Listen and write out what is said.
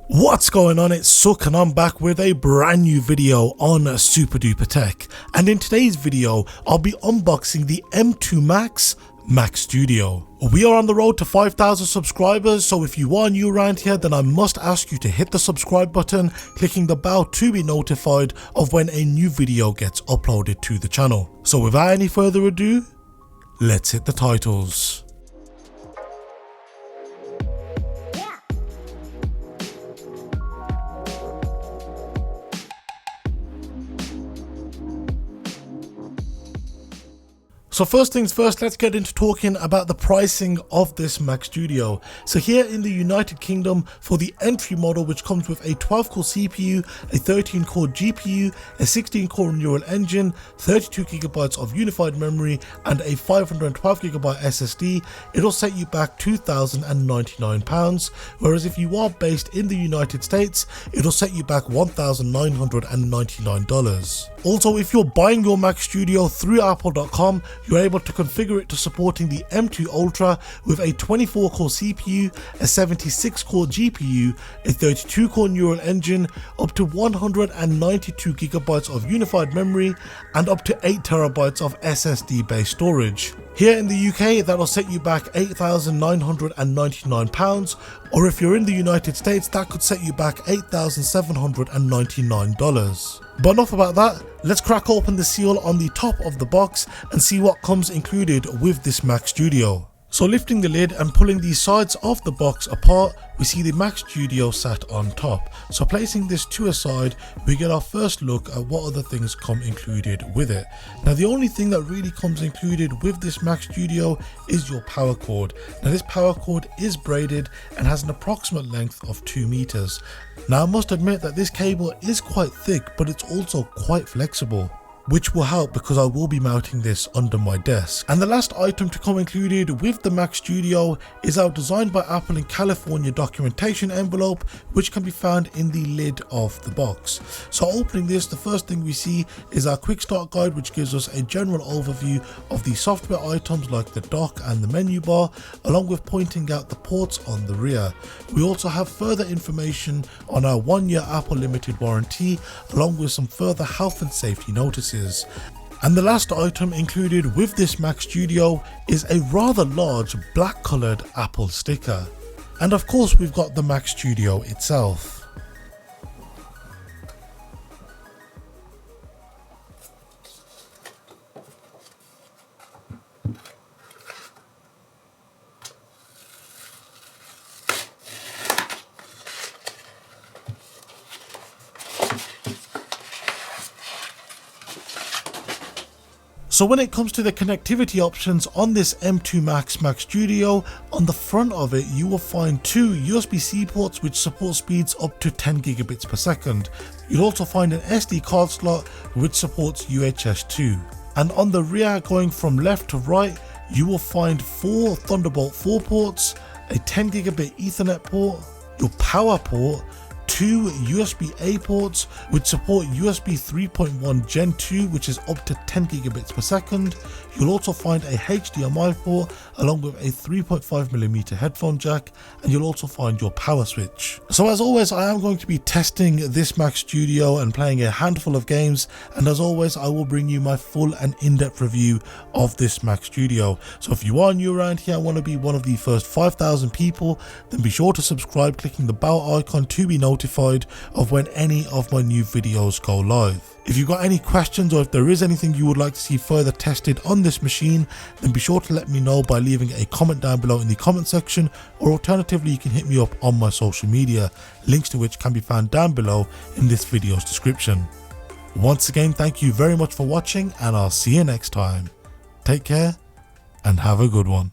What's going on? It's Suk and I'm back with a brand new video on SuperDuprTech, and in today's video I'll be unboxing the M2 Mac Studio. We are on the road to 5,000 subscribers, so if you are new around here then I must ask you to hit the subscribe button, clicking the bell to be notified of when a new video gets uploaded to the channel. So without any further ado, let's hit the titles. So first things first, let's get into talking about the pricing of this Mac Studio. So here in the United Kingdom, for the entry model, which comes with a 12-core CPU, a 13-core GPU, a 16-core neural engine, 32GB of unified memory, and a 512GB SSD, it'll set you back £2,099. Whereas if you are based in the United States, it'll set you back $1,999. Also, if you're buying your Mac Studio through Apple.com, you're able to configure it to supporting the M2 Ultra with a 24-core CPU, a 76-core GPU, a 32-core neural engine, up to 192GB of unified memory, and up to 8TB of SSD-based storage. Here in the UK, that'll set you back £8,999, or if you're in the United States, that could set you back $8,799. But enough about that, let's crack open the seal on the top of the box and see what comes included with this Mac Studio. So lifting the lid and pulling the sides of the box apart, we see the Mac Studio sat on top. So placing this to a side, we get our first look at what other things come included with it. Now the only thing that really comes included with this Mac Studio is your power cord. Now this power cord is braided and has an approximate length of 2 meters. Now I must admit that this cable is quite thick, but it's also quite flexible, which will help because I will be mounting this under my desk. And the last item to come included with the Mac Studio is our Designed by Apple in California documentation envelope, which can be found in the lid of the box. So opening this, the first thing we see is our quick start guide, which gives us a general overview of the software items like the dock and the menu bar, along with pointing out the ports on the rear. We also have further information on our 1-year Apple limited warranty, along with some further health and safety notices. And the last item included with this Mac Studio is a rather large black coloured Apple sticker. And of course we've got the Mac Studio itself. So when it comes to the connectivity options on this M2 Mac Studio, on the front of it you will find 2 USB-C ports which support speeds up to 10 gigabits per second. You'll also find an SD card slot which supports UHS 2. And on the rear, going from left to right, you will find 4 Thunderbolt 4 ports, a 10 gigabit Ethernet port, your power port, 2 USB-A ports which support USB 3.1 Gen 2, which is up to 10 gigabits per second. You'll also find a HDMI port along with a 3.5mm headphone jack, and you'll also find your power switch. So as always, I am going to be testing this Mac Studio and playing a handful of games, and as always I will bring you my full and in-depth review of this Mac Studio. So if you are new around here and want to be one of the first 5,000 people, then be sure to subscribe, clicking the bell icon to be notified of when any of my new videos go live. If you've got any questions, or if there is anything you would like to see further tested on this machine, then be sure to let me know by leaving a comment down below in the comment section, or alternatively you can hit me up on my social media, links to which can be found down below in this video's description. Once again, thank you very much for watching, and I'll see you next time. Take care and have a good one.